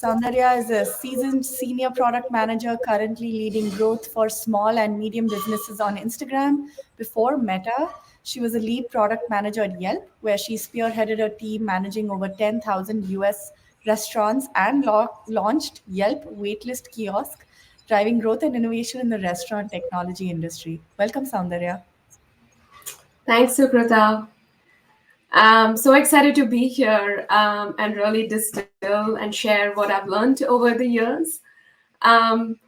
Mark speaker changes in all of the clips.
Speaker 1: Soundarya is a seasoned senior product manager currently leading growth for small and medium businesses on Instagram. Before Meta, she was a lead product manager at Yelp, where she spearheaded a team managing over 10,000 US restaurants and launched Yelp waitlist kiosk, driving growth and innovation in the restaurant technology industry. Welcome, Soundarya.
Speaker 2: Thanks, Sukrita. I'm so excited to be here and really distill and share what I've learned over the years. Um,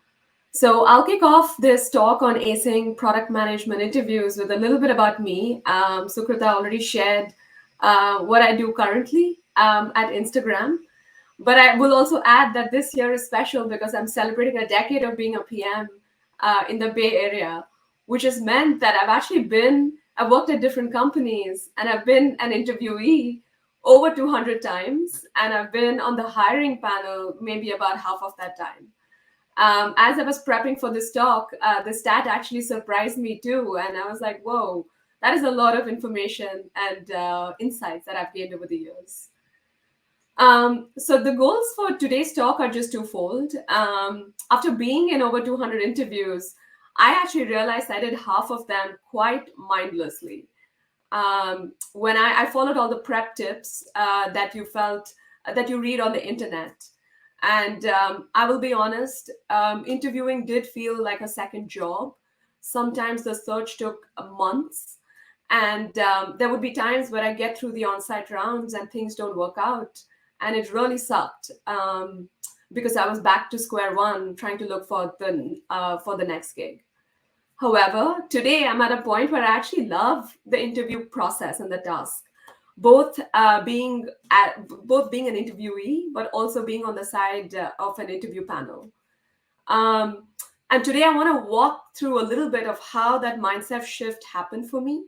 Speaker 2: so I'll kick off this talk on acing product management interviews with a little bit about me. Sukrita already shared what I do currently at Instagram. But I will also add that this year is special because I'm celebrating a decade of being a PM in the Bay Area, which has meant that I've worked at different companies and I've been an interviewee over 200 times. And I've been on the hiring panel maybe about half of that time. As I was prepping for this talk, the stat actually surprised me too. And I was like, whoa, that is a lot of information and insights that I've gained over the years. So the goals for today's talk are just twofold. After being in over 200 interviews, I actually realized I did half of them quite mindlessly. When I followed all the prep tips that you read on the internet. And I will be honest, interviewing did feel like a second job. Sometimes the search took months. And there would be times where I get through the on-site rounds and things don't work out. And it really sucked because I was back to square one trying to look for the next gig. However, today I'm at a point where I actually love the interview process and the task, both being an interviewee, but also being on the side of an interview panel. And today I want to walk through a little bit of how that mindset shift happened for me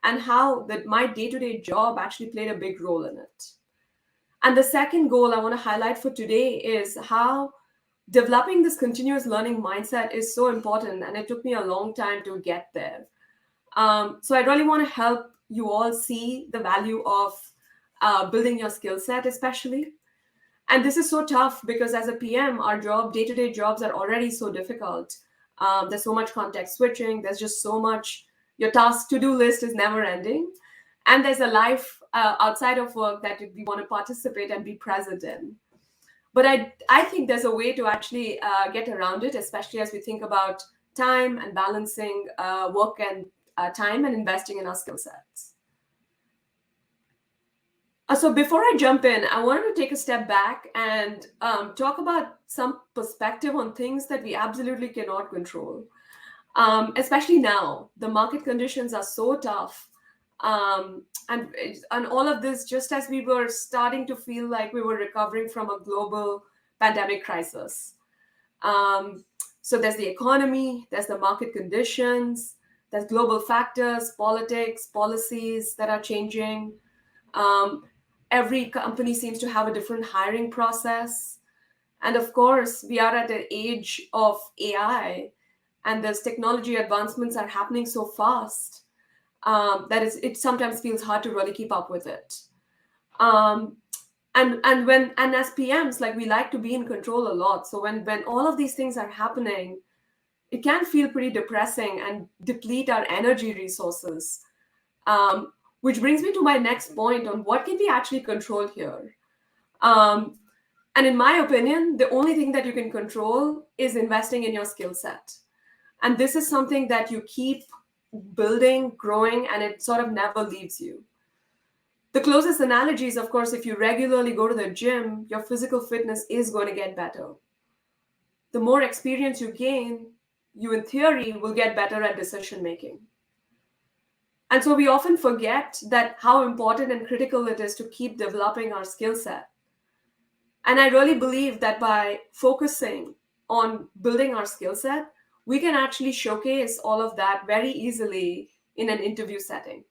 Speaker 2: and how my day-to-day job actually played a big role in it. And the second goal I want to highlight for today is how developing this continuous learning mindset is so important. And it took me a long time to get there. So I really want to help you all see the value of building your skill set, especially. And this is so tough because as a PM, our day-to-day jobs are already so difficult. There's so much context switching. There's just so much. Your to-do list is never ending. And there's a life outside of work that we want to participate and be present in. But I think there's a way to actually get around it, especially as we think about time and balancing work and time and investing in our skill sets. So before I jump in, I wanted to take a step back and talk about some perspective on things that we absolutely cannot control. Especially now, the market conditions are so tough. And all of this, just as we were starting to feel like we were recovering from a global pandemic crisis. So there's the economy, there's the market conditions, there's global factors, politics, policies that are changing. Every company seems to have a different hiring process. And of course, we are at an age of AI, and those technology advancements are happening so fast. It sometimes feels hard to really keep up with it. And as PMs, like, we like to be in control a lot. So when all of these things are happening, it can feel pretty depressing and deplete our energy resources. Which brings me to my next point on what can we actually control here. And in my opinion, the only thing that you can control is investing in your skill set. And this is something that you keep building, growing, and it sort of never leaves you. The closest analogy is, of course, if you regularly go to the gym, your physical fitness is going to get better. The more experience you gain, you in theory will get better at decision making. And so we often forget that how important and critical it is to keep developing our skill set. And I really believe that by focusing on building our skill set, we can actually showcase all of that very easily in an interview setting.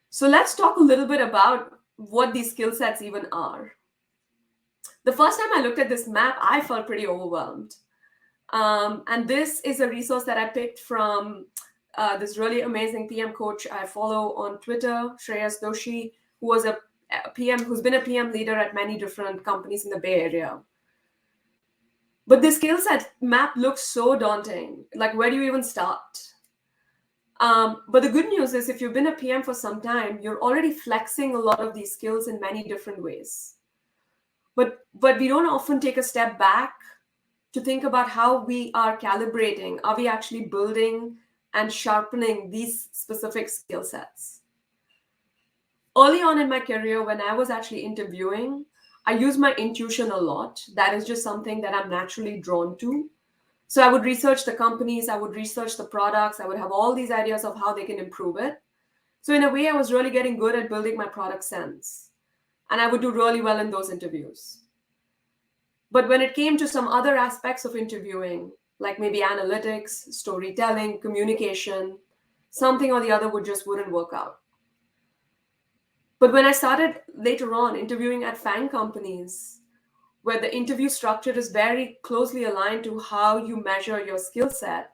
Speaker 2: So let's talk a little bit about what these skill sets even are. The first time I looked at this map, I felt pretty overwhelmed. And this is a resource that I picked from this really amazing PM coach I follow on Twitter, Shreyas Doshi, who was a a PM who's been a PM leader at many different companies in the Bay Area. But the skill set map looks so daunting. Like, where do you even start? But the good news is if you've been a PM for some time, you're already flexing a lot of these skills in many different ways. But we don't often take a step back to think about how we are calibrating. Are we actually building and sharpening these specific skill sets? Early on in my career, when I was actually interviewing, I use my intuition a lot. That is just something that I'm naturally drawn to. So I would research the companies, I would research the products, I would have all these ideas of how they can improve it. So in a way, I was really getting good at building my product sense. And I would do really well in those interviews. But when it came to some other aspects of interviewing, like maybe analytics, storytelling, communication, something or the other wouldn't work out. But when I started later on interviewing at FANG companies, where the interview structure is very closely aligned to how you measure your skill set,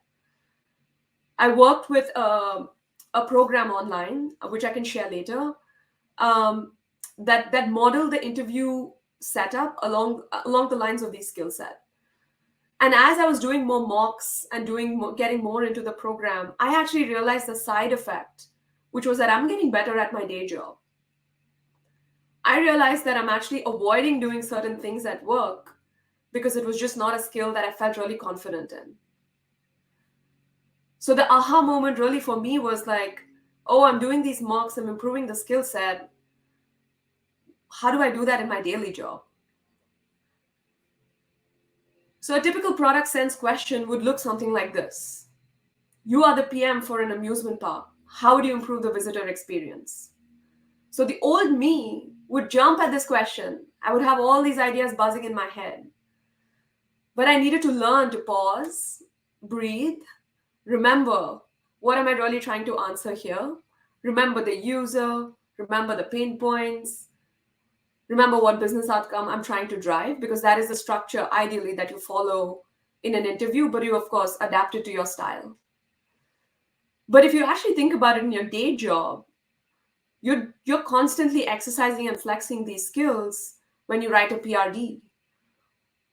Speaker 2: I worked with a program online, which I can share later, that modeled the interview setup along the lines of these skill set. And as I was doing more mocks and getting more into the program, I actually realized the side effect, which was that I'm getting better at my day job. I realized that I'm actually avoiding doing certain things at work because it was just not a skill that I felt really confident in. So the aha moment really for me was like, oh, I'm doing these mocks, I'm improving the skill set. How do I do that in my daily job? So a typical product sense question would look something like this. You are the PM for an amusement park. How would you improve the visitor experience? So the old me would jump at this question. I would have all these ideas buzzing in my head. But I needed to learn to pause, breathe, remember, what am I really trying to answer here? Remember the user, remember the pain points, remember what business outcome I'm trying to drive, because that is the structure ideally that you follow in an interview, but you of course adapt it to your style. But if you actually think about it in your day job, you're constantly exercising and flexing these skills when you write a PRD,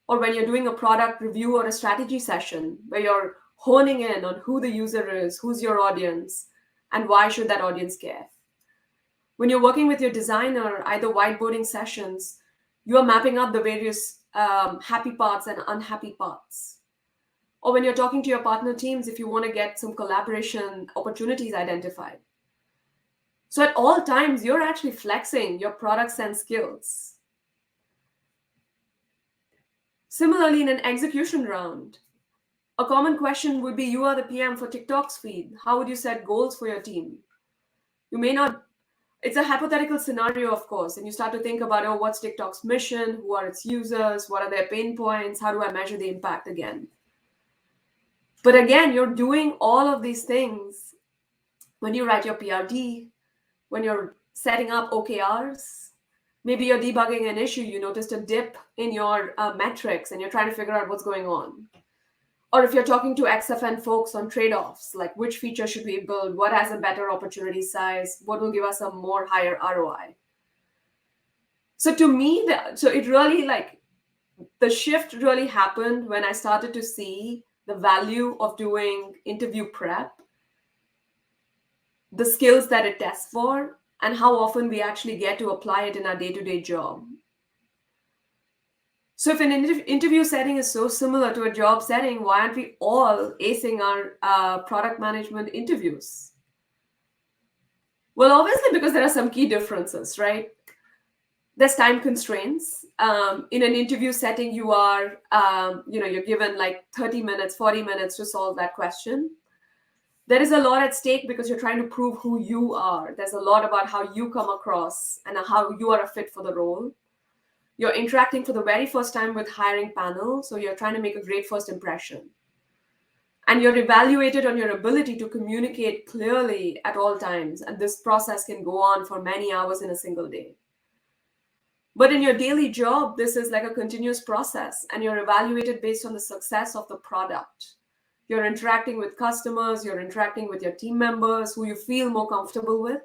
Speaker 2: or when you're doing a product review or a strategy session where you're honing in on who the user is, who's your audience, and why should that audience care. When you're working with your designer, either whiteboarding sessions, you are mapping out the various happy parts and unhappy parts. Or when you're talking to your partner teams, if you want to get some collaboration opportunities identified. So at all times, you're actually flexing your products and skills. Similarly, in an execution round, a common question would be, you are the PM for TikTok's feed. How would you set goals for your team? You may not, it's a hypothetical scenario, of course, and you start to think about, oh, what's TikTok's mission? Who are its users? What are their pain points? How do I measure the impact again? But again, you're doing all of these things when you write your PRD, when you're setting up OKRs. Maybe you're debugging an issue, you noticed a dip in your metrics and you're trying to figure out what's going on. Or if you're talking to XFN folks on trade-offs, like which feature should we build, what has a better opportunity size, what will give us a more higher ROI. So to me, it really, like, the shift really happened when I started to see the value of doing interview prep, the skills that it tests for, and how often we actually get to apply it in our day-to-day job. So if an interview setting is so similar to a job setting, why aren't we all acing our product management interviews? Well, obviously, because there are some key differences, right? There's time constraints. In an interview setting, you are, you're given like 30 minutes, 40 minutes to solve that question. There is a lot at stake because you're trying to prove who you are. There's a lot about how you come across and how you are a fit for the role. You're interacting for the very first time with hiring panel, so you're trying to make a great first impression. And you're evaluated on your ability to communicate clearly at all times, and this process can go on for many hours in a single day. But in your daily job, this is like a continuous process, and you're evaluated based on the success of the product. You're interacting with customers, you're interacting with your team members who you feel more comfortable with.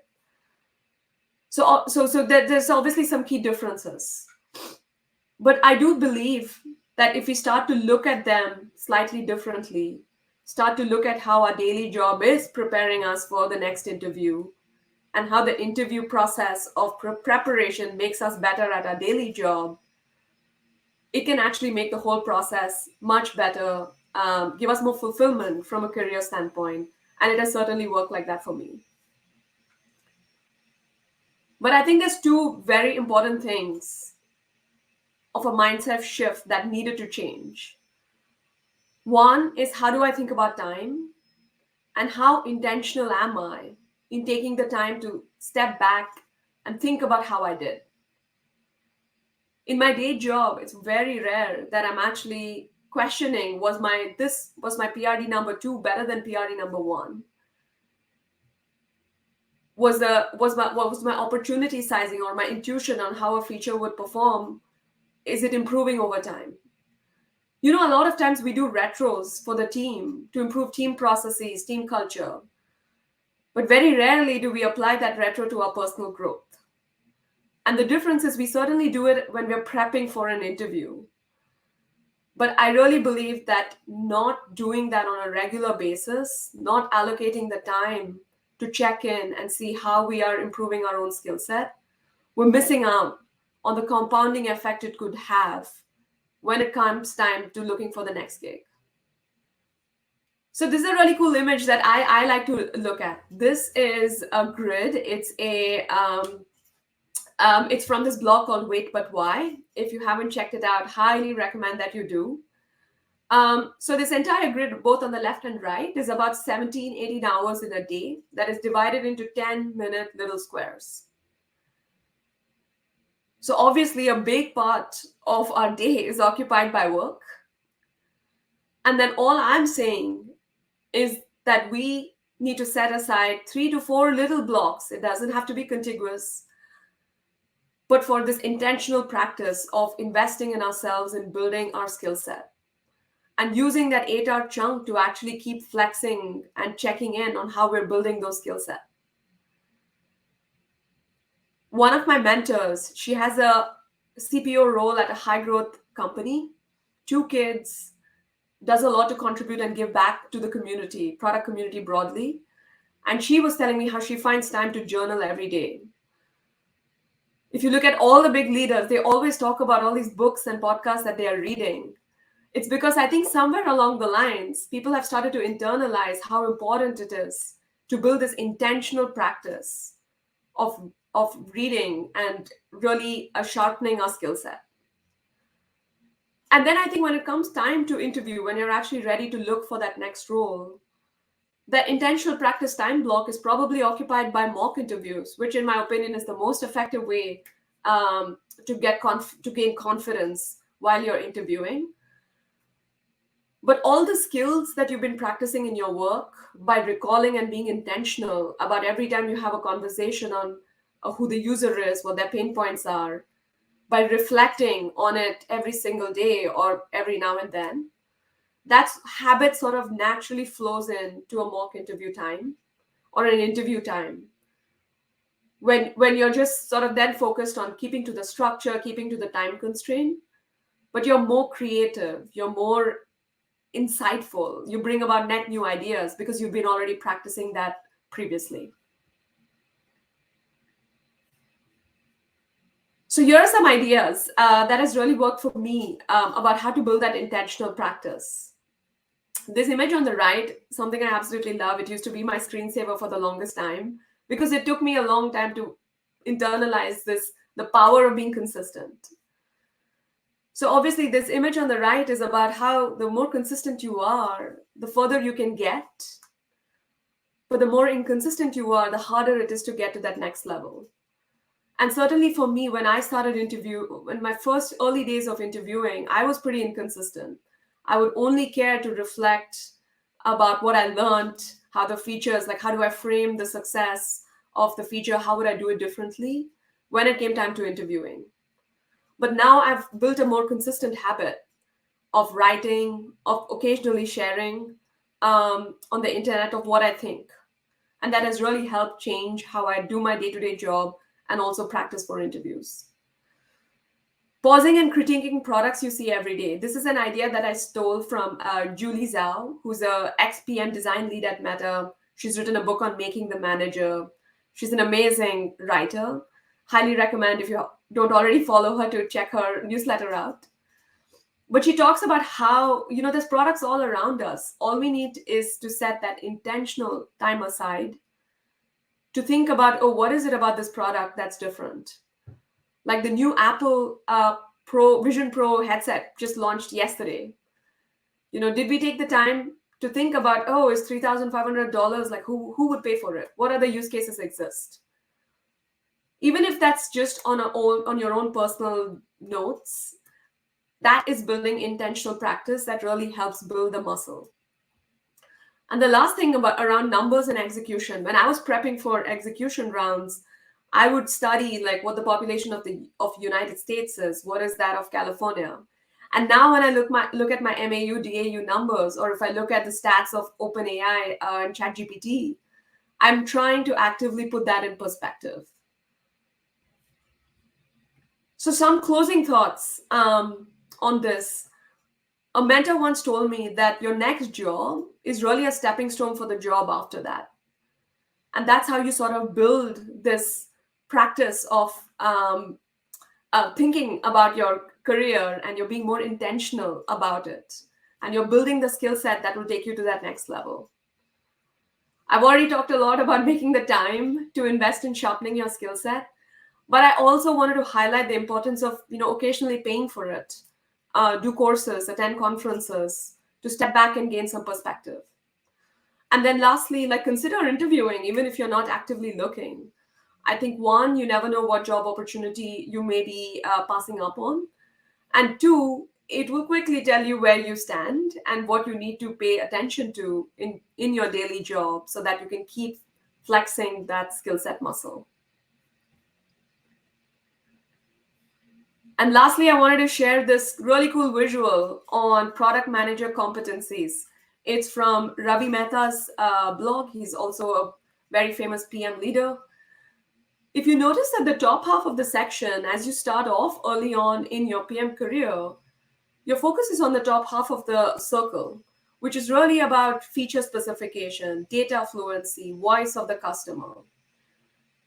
Speaker 2: There's obviously some key differences. But I do believe that if we start to look at them slightly differently, start to look at how our daily job is preparing us for the next interview, and how the interview process of preparation makes us better at our daily job, it can actually make the whole process much better, give us more fulfillment from a career standpoint. And it has certainly worked like that for me. But I think there's two very important things of a mindset shift that needed to change. One is, how do I think about time? And how intentional am I in taking the time to step back and think about how I did? In my day job, it's very rare that I'm actually questioning, was my PRD number 2 better than PRD number 1? What was my opportunity sizing or my intuition on how a feature would perform? Is it improving over time? You know, a lot of times we do retros for the team to improve team processes, team culture. But very rarely do we apply that retro to our personal growth. And the difference is, we certainly do it when we're prepping for an interview. But I really believe that not doing that on a regular basis, not allocating the time to check in and see how we are improving our own skill set, we're missing out on the compounding effect it could have when it comes time to looking for the next gig. So this is a really cool image that I like to look at. This is a grid. It's it's from this blog called Wait But Why. If you haven't checked it out, highly recommend that you do. So this entire grid, both on the left and right, is about 17, 18 hours in a day that is divided into 10-minute little squares. So obviously a big part of our day is occupied by work. And then all I'm saying is that we need to set aside 3 to 4 little blocks. It doesn't have to be contiguous, but for this intentional practice of investing in ourselves and building our skill set, and using that 8-hour chunk to actually keep flexing and checking in on how we're building those skill set. One of my mentors, she has a CPO role at a high growth company, 2 kids, does a lot to contribute and give back to the community, product community broadly. And she was telling me how she finds time to journal every day. If you look at all the big leaders, they always talk about all these books and podcasts that they are reading. It's because I think somewhere along the lines, people have started to internalize how important it is to build this intentional practice of reading and really sharpening our skill set. And then I think when it comes time to interview, when you're actually ready to look for that next role, the intentional practice time block is probably occupied by mock interviews, which in my opinion is the most effective way to gain confidence while you're interviewing. But all the skills that you've been practicing in your work, by recalling and being intentional about every time you have a conversation on who the user is, what their pain points are, by reflecting on it every single day or every now and then, that habit sort of naturally flows into a mock interview time or an interview time. When you're just sort of then focused on keeping to the structure, keeping to the time constraint, but you're more creative, you're more insightful, you bring about net new ideas because you've been already practicing that previously. So here are some ideas that has really worked for me about how to build that intentional practice. This image on the right, something I absolutely love. It used to be my screensaver for the longest time because it took me a long time to internalize the power of being consistent. So obviously this image on the right is about how the more consistent you are, the further you can get. But the more inconsistent you are, the harder it is to get to that next level. And certainly for me, when I started in my first early days of interviewing, I was pretty inconsistent. I would only care to reflect about what I learned, how the features, like how do I frame the success of the feature, how would I do it differently when it came time to interviewing. But now I've built a more consistent habit of writing, of occasionally sharing on the internet of what I think. And that has really helped change how I do my day-to-day job and also practice for interviews. Pausing and critiquing products you see every day. This is an idea that I stole from Julie Zhao, who's a ex-PM design lead at Meta. She's written a book on making the manager. She's an amazing writer. Highly recommend, if you don't already follow her, to check her newsletter out. But she talks about how, there's products all around us. All we need is to set that intentional time aside to think about, what is it about this product that's different? Like the new Apple Vision Pro headset just launched yesterday. Did we take the time to think about, it's $3,500, like who would pay for it? What other use cases exist? Even if that's just on your own personal notes, that is building intentional practice that really helps build the muscle. And the last thing around numbers and execution, when I was prepping for execution rounds, I would study like what the population of United States is, what is that of California. And now when I look at my MAU, DAU numbers, or if I look at the stats of OpenAI and ChatGPT, I'm trying to actively put that in perspective. So some closing thoughts on this. A mentor once told me that your next job is really a stepping stone for the job after that. And that's how you sort of build this practice of thinking about your career, and you're being more intentional about it. And you're building the skill set that will take you to that next level. I've already talked a lot about making the time to invest in sharpening your skill set. But I also wanted to highlight the importance of, occasionally paying for it. Do courses, attend conferences, to step back and gain some perspective. And then lastly, consider interviewing, even if you're not actively looking. I think one, you never know what job opportunity you may be passing up on. And two, it will quickly tell you where you stand and what you need to pay attention to in your daily job so that you can keep flexing that skill set muscle. And lastly, I wanted to share this really cool visual on product manager competencies. It's from Ravi Mehta's blog. He's also a very famous PM leader. If you notice at the top half of the section, as you start off early on in your PM career, your focus is on the top half of the circle, which is really about feature specification, data fluency, voice of the customer.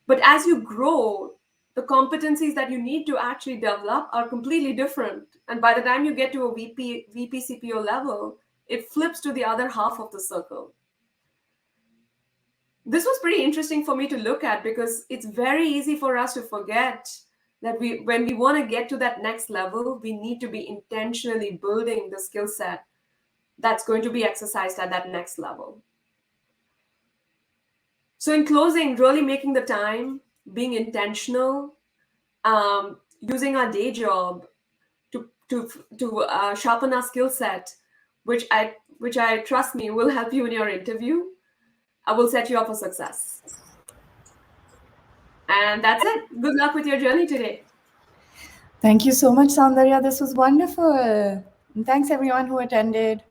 Speaker 2: But as you grow, the competencies that you need to actually develop are completely different. And by the time you get to a VP CPO level, it flips to the other half of the circle. This was pretty interesting for me to look at because it's very easy for us to forget that when we want to get to that next level, we need to be intentionally building the skill set that's going to be exercised at that next level. So in closing, really making the time, being intentional, using our day job to sharpen our skill set, which I trust me will help you in your interview. I will set you up for success. And that's it. Good luck with your journey today.
Speaker 1: Thank you so much, Soundarya. This was wonderful. And thanks everyone who attended.